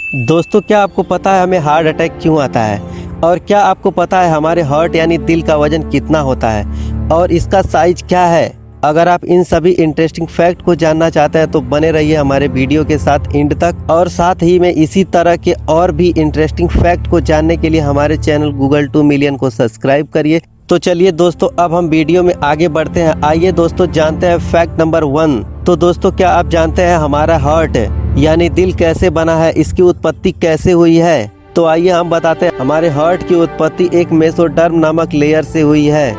दोस्तों, क्या आपको पता है हमें हार्ट अटैक क्यों आता है? और क्या आपको पता है हमारे हार्ट यानी दिल का वजन कितना होता है और इसका साइज क्या है? अगर आप इन सभी इंटरेस्टिंग फैक्ट को जानना चाहते हैं तो बने रहिए हमारे वीडियो के साथ एंड तक। और साथ ही में इसी तरह के और भी इंटरेस्टिंग फैक्ट को जानने के लिए हमारे चैनल गूगल 2 मिलियन को सब्सक्राइब करिए। तो चलिए दोस्तों, अब हम वीडियो में आगे बढ़ते हैं। आइए दोस्तों, जानते हैं फैक्ट नंबर 1। तो दोस्तों, क्या आप जानते हैं हमारा हार्ट यानी दिल कैसे बना है, इसकी उत्पत्ति कैसे हुई है? तो आइए हम बताते हैं। हमारे हार्ट की उत्पत्ति एक मेसोडर्म नामक लेयर से हुई है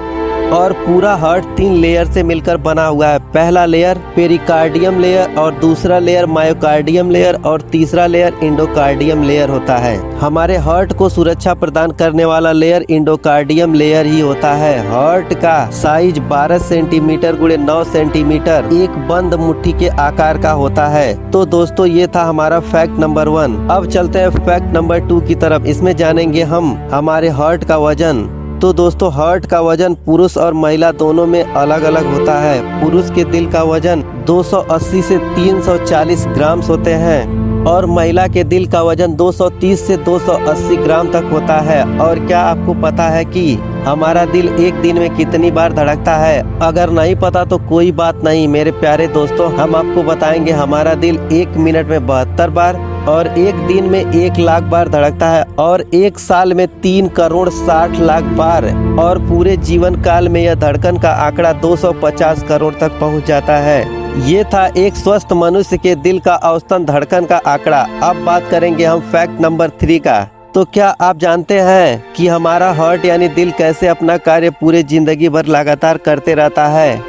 और पूरा हार्ट 3 लेयर से मिलकर बना हुआ है। पहला लेयर पेरिकार्डियम लेयर और दूसरा लेयर मायोकार्डियम लेयर और तीसरा लेयर इंडोकार्डियम लेयर होता है। हमारे हार्ट को सुरक्षा प्रदान करने वाला लेयर इंडोकार्डियम लेयर ही होता है। हार्ट का साइज 12 सेंटीमीटर गुणे 9 सेंटीमीटर एक बंद मुट्ठी के आकार का होता है। तो दोस्तों, ये था हमारा फैक्ट नंबर 1। अब चलते हैं फैक्ट नंबर 2 की तरफ। इसमें जानेंगे हम हमारे हार्ट का वजन। तो दोस्तों, हार्ट का वजन पुरुष और महिला दोनों में अलग अलग होता है। पुरुष के दिल का वजन 280 से 340 ग्राम होते हैं और महिला के दिल का वजन 230 से 280 ग्राम तक होता है। और क्या आपको पता है कि हमारा दिल एक दिन में कितनी बार धड़कता है? अगर नहीं पता तो कोई बात नहीं मेरे प्यारे दोस्तों, हम आपको बताएंगे। हमारा दिल 1 मिनट में 72 बार और एक दिन में 1 लाख बार धड़कता है और एक साल में 3 करोड़ 60 लाख बार और पूरे जीवन काल में यह धड़कन का आंकड़ा 250 करोड़ तक पहुंच जाता है। ये था एक स्वस्थ मनुष्य के दिल का औसतन धड़कन का आंकड़ा। अब बात करेंगे हम फैक्ट नंबर 3 का। तो क्या आप जानते हैं कि हमारा हार्ट यानी दिल कैसे अपना कार्य पूरे जिंदगी भर लगातार करते रहता है?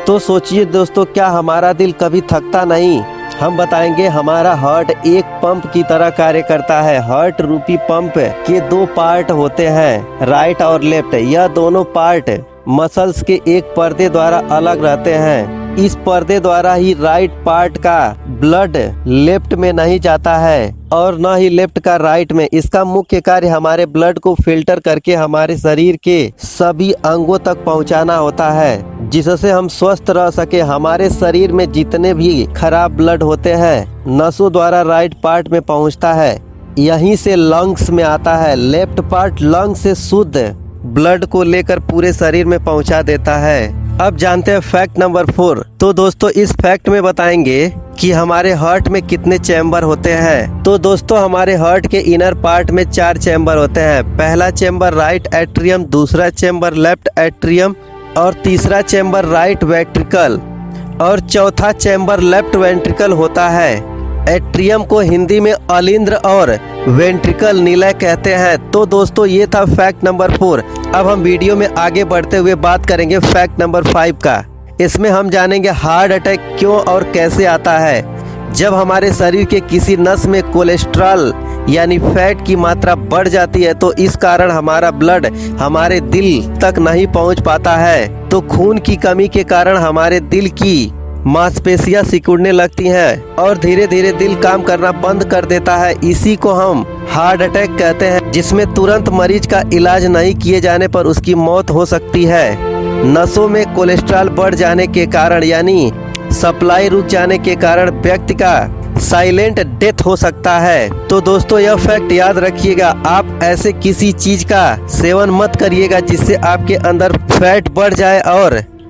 तो सोचिए दोस्तों, क्या हमारा दिल कभी थकता नहीं? हम बताएंगे। हमारा हार्ट एक पंप की तरह कार्य करता है। हार्ट रूपी पंप के 2 पार्ट होते हैं, राइट और लेफ्ट। यह दोनों पार्ट मसल्स के एक पर्दे द्वारा अलग रहते हैं। इस पर्दे द्वारा ही राइट पार्ट का ब्लड लेफ्ट में नहीं जाता है और न ही लेफ्ट का राइट में। इसका मुख्य कार्य हमारे ब्लड को फिल्टर करके हमारे शरीर के सभी अंगों तक पहुंचाना होता है, जिससे हम स्वस्थ रह सके। हमारे शरीर में जितने भी खराब ब्लड होते हैं नसों द्वारा राइट पार्ट में पहुंचता है, यहीं से लंग्स में आता है। लेफ्ट पार्ट लंग्स से शुद्ध ब्लड को लेकर पूरे शरीर में पहुंचा देता है। अब जानते हैं फैक्ट नंबर 4। तो दोस्तों, इस फैक्ट में बताएंगे कि हमारे हार्ट में कितने चैम्बर होते हैं। तो दोस्तों, हमारे हार्ट के इनर पार्ट में 4 चैम्बर होते हैं। पहला चैम्बर राइट एट्रियम, दूसरा चैम्बर लेफ्ट एट्रियम और तीसरा चैम्बर राइट वेंट्रिकल और चौथा चैम्बर लेफ्ट वेंट्रिकल होता है। एट्रियम को हिंदी में अलिंद्र और वेंट्रिकल निलय कहते हैं। तो दोस्तों, ये था फैक्ट नंबर 4। अब हम वीडियो में आगे बढ़ते हुए बात करेंगे फैक्ट नंबर 5 का। इसमें हम जानेंगे हार्ट अटैक क्यों और कैसे आता है। जब हमारे शरीर के किसी नस में कोलेस्ट्रॉल यानी फैट की मात्रा बढ़ जाती है तो इस कारण हमारा ब्लड हमारे दिल तक नहीं पहुंच पाता है। तो खून की कमी के कारण हमारे दिल की मांसपेशियां सिकुड़ने लगती हैं और धीरे धीरे दिल काम करना बंद कर देता है। इसी को हम हार्ट अटैक कहते हैं, जिसमें तुरंत मरीज का इलाज नहीं किए जाने पर उसकी मौत हो सकती है। नसों में कोलेस्ट्रॉल बढ़ जाने के कारण यानी सप्लाई रुक जाने के कारण व्यक्ति का साइलेंट डेथ हो सकता है। तो दोस्तों, यह फैक्ट याद रखिएगा, आप ऐसे किसी चीज का सेवन मत करिएगा जिससे आपके अंदर फैट बढ़ जाए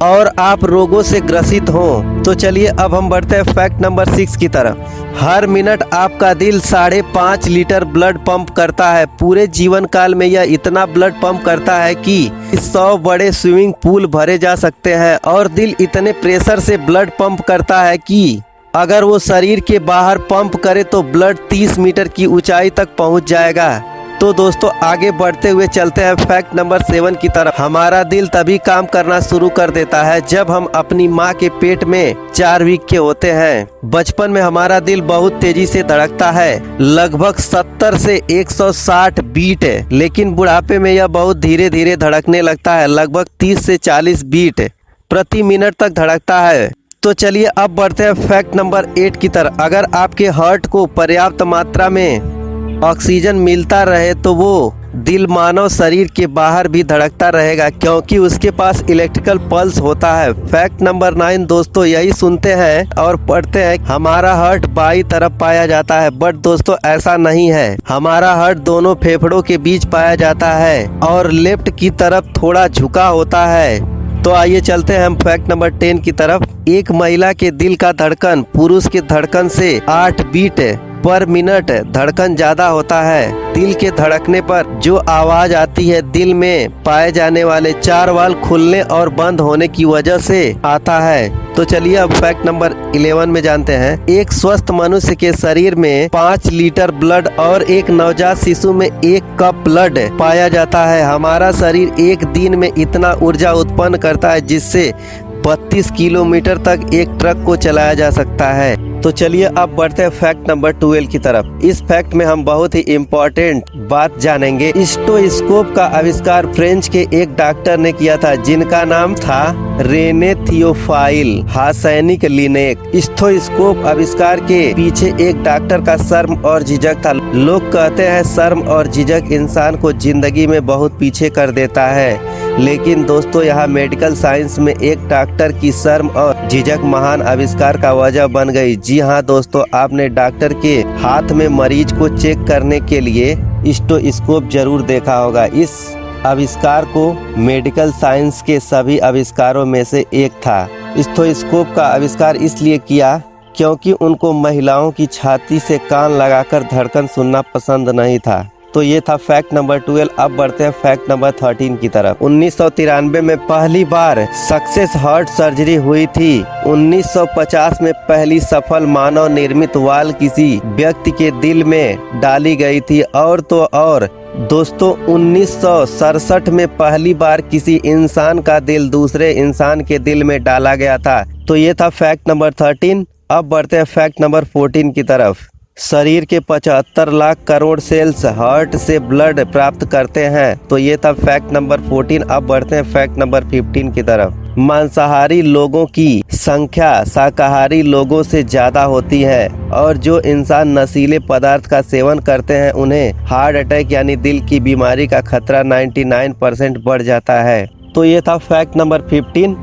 और आप रोगों से ग्रसित हों। तो चलिए अब हम बढ़ते हैं फैक्ट नंबर 6 की तरफ। हर मिनट आपका दिल 5.5 लीटर ब्लड पंप करता है। पूरे जीवन काल में यह इतना ब्लड पंप करता है कि 100 बड़े स्विमिंग पूल भरे जा सकते हैं। और दिल इतने प्रेशर से ब्लड पंप करता है कि अगर वो शरीर के बाहर पंप करे तो ब्लड 30 मीटर की ऊंचाई तक पहुंच जाएगा। तो दोस्तों, आगे बढ़ते हुए चलते हैं फैक्ट नंबर 7 की तरफ। हमारा दिल तभी काम करना शुरू कर देता है जब हम अपनी माँ के पेट में 4 वीक के होते हैं। बचपन में हमारा दिल बहुत तेजी से धड़कता है, लगभग 70 से 160 बीट, लेकिन बुढ़ापे में यह बहुत धीरे धीरे धड़कने लगता है, लगभग 30 से 40 बीट प्रति मिनट तक धड़कता है। तो चलिए अब बढ़ते हैं फैक्ट नंबर 8 की तरफ। अगर आपके हार्ट को पर्याप्त मात्रा में ऑक्सीजन मिलता रहे तो वो दिल मानव शरीर के बाहर भी धड़कता रहेगा क्योंकि उसके पास इलेक्ट्रिकल पल्स होता है। फैक्ट नंबर 9 दोस्तों, यही सुनते हैं और पढ़ते हैं हमारा हार्ट बाई तरफ पाया जाता है, बट दोस्तों ऐसा नहीं है। हमारा हार्ट दोनों फेफड़ों के बीच पाया जाता है और लेफ्ट की तरफ थोड़ा झुका होता है। तो आइए चलते हैं हम फैक्ट नंबर 10 की तरफ। एक महिला के दिल का धड़कन पुरुष के धड़कन से 8 बीट पर मिनट धड़कन ज्यादा होता है। दिल के धड़कने पर जो आवाज आती है दिल में पाए जाने वाले 4 वाल्व खुलने और बंद होने की वजह से आता है। तो चलिए अब फैक्ट नंबर 11 में जानते हैं। एक स्वस्थ मनुष्य के शरीर में 5 लीटर ब्लड और एक नवजात शिशु में 1 कप ब्लड पाया जाता है। हमारा शरीर एक दिन में इतना ऊर्जा उत्पन्न करता है जिससे 32 किलोमीटर तक एक ट्रक को चलाया जा सकता है। तो चलिए अब बढ़ते हैं फैक्ट नंबर 12 की तरफ। इस फैक्ट में हम बहुत ही इम्पोर्टेंट बात जानेंगे। स्टेथोस्कोप का आविष्कार फ्रेंच के एक डॉक्टर ने किया था जिनका नाम था रेने थियोफाइल हासैनिक लिनेक। स्टेथोस्कोप आविष्कार के पीछे एक डॉक्टर का शर्म और झिझक था। लोग कहते हैं शर्म और झिझक इंसान को जिंदगी में बहुत पीछे कर देता है, लेकिन दोस्तों यहाँ मेडिकल साइंस में एक डॉक्टर की शर्म और झिझक महान आविष्कार का वजह बन गई। जी हाँ दोस्तों, आपने डॉक्टर के हाथ में मरीज को चेक करने के लिए स्टेथोस्कोप जरूर देखा होगा। इस आविष्कार को मेडिकल साइंस के सभी आविष्कारों में से एक था। स्टेथोस्कोप का आविष्कार इसलिए किया क्योंकि उनको महिलाओं की छाती से कान लगाकर धड़कन सुनना पसंद नहीं था। तो ये था फैक्ट नंबर 12। अब बढ़ते हैं फैक्ट नंबर 13 की तरफ। 1993 में पहली बार सक्सेस हार्ट सर्जरी हुई थी। 1950 में पहली सफल मानव निर्मित वाल्व किसी व्यक्ति के दिल में डाली गई थी। और तो और दोस्तों 1967 में पहली बार किसी इंसान का दिल दूसरे इंसान के दिल में डाला गया था। तो ये था फैक्ट नंबर 13। अब बढ़ते हैं फैक्ट नंबर 14 की तरफ। शरीर के 75 लाख करोड़ सेल्स हार्ट से ब्लड प्राप्त करते हैं। तो ये था फैक्ट नंबर 14। अब बढ़ते हैं फैक्ट नंबर 15 की तरफ। मांसाहारी लोगों की संख्या शाकाहारी लोगों से ज्यादा होती है और जो इंसान नशीले पदार्थ का सेवन करते हैं उन्हें हार्ट अटैक यानी दिल की बीमारी का खतरा 99% बढ़ जाता है। तो ये था फैक्ट नंबर 15।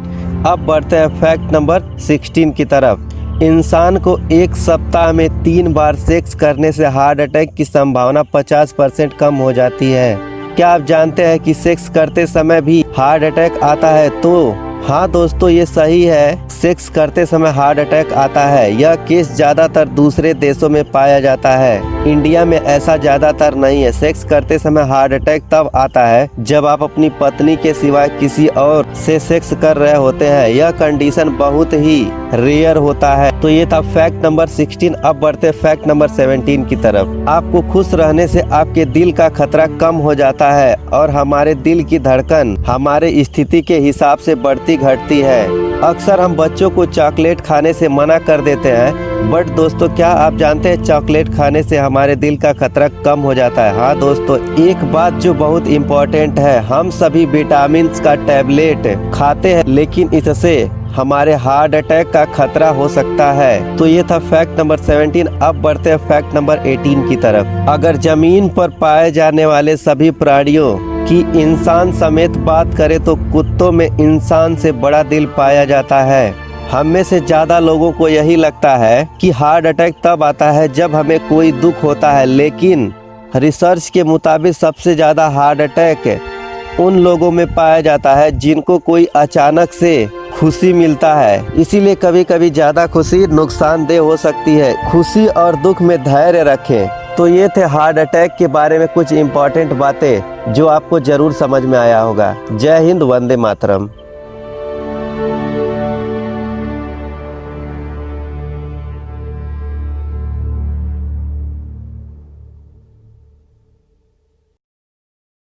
अब बढ़ते हैं फैक्ट नंबर 16 की तरफ। इंसान को एक सप्ताह में 3 बार सेक्स करने से हार्ट अटैक की संभावना 50% कम हो जाती है। क्या आप जानते हैं कि सेक्स करते समय भी हार्ट अटैक आता है? तो हाँ दोस्तों, ये सही है, सेक्स करते समय हार्ट अटैक आता है। यह केस ज्यादातर दूसरे देशों में पाया जाता है, इंडिया में ऐसा ज्यादातर नहीं है। सेक्स करते समय हार्ट अटैक तब आता है जब आप अपनी पत्नी के सिवाय किसी और से सेक्स कर रहे होते हैं। यह कंडीशन बहुत ही रेयर होता है। तो ये था फैक्ट नंबर 16। अब बढ़ते फैक्ट नंबर 17 की तरफ। आपको खुश रहने से आपके दिल का खतरा कम हो जाता है और हमारे दिल की धड़कन हमारे स्थिति के हिसाब से बढ़ती घटती है। अक्सर हम बच्चों को चॉकलेट खाने से मना कर देते हैं, बट दोस्तों क्या आप जानते हैं चॉकलेट खाने से हमारे दिल का खतरा कम हो जाता है। हाँ दोस्तों, एक बात जो बहुत इम्पोर्टेंट है, हम सभी विटामिन का टैबलेट खाते हैं लेकिन इससे हमारे हार्ट अटैक का खतरा हो सकता है। तो ये था फैक्ट नंबर 17। अब बढ़ते हैं फैक्ट नंबर 18 की तरफ। अगर जमीन पर पाए जाने वाले सभी प्राणियों की इंसान समेत बात करें तो कुत्तों में इंसान से बड़ा दिल पाया जाता है। हम में से ज्यादा लोगों को यही लगता है कि हार्ट अटैक तब आता है जब हमें कोई दुख होता है, लेकिन रिसर्च के मुताबिक सबसे ज्यादा हार्ट अटैक उन लोगों में पाया जाता है जिनको कोई अचानक से खुशी मिलता है। इसीलिए कभी कभी ज्यादा खुशी नुकसानदेह हो सकती है। खुशी और दुख में धैर्य रखें। तो ये थे हार्ट अटैक के बारे में कुछ इम्पोर्टेंट बातें जो आपको जरूर समझ में आया होगा। जय हिंद, वंदे मातरम।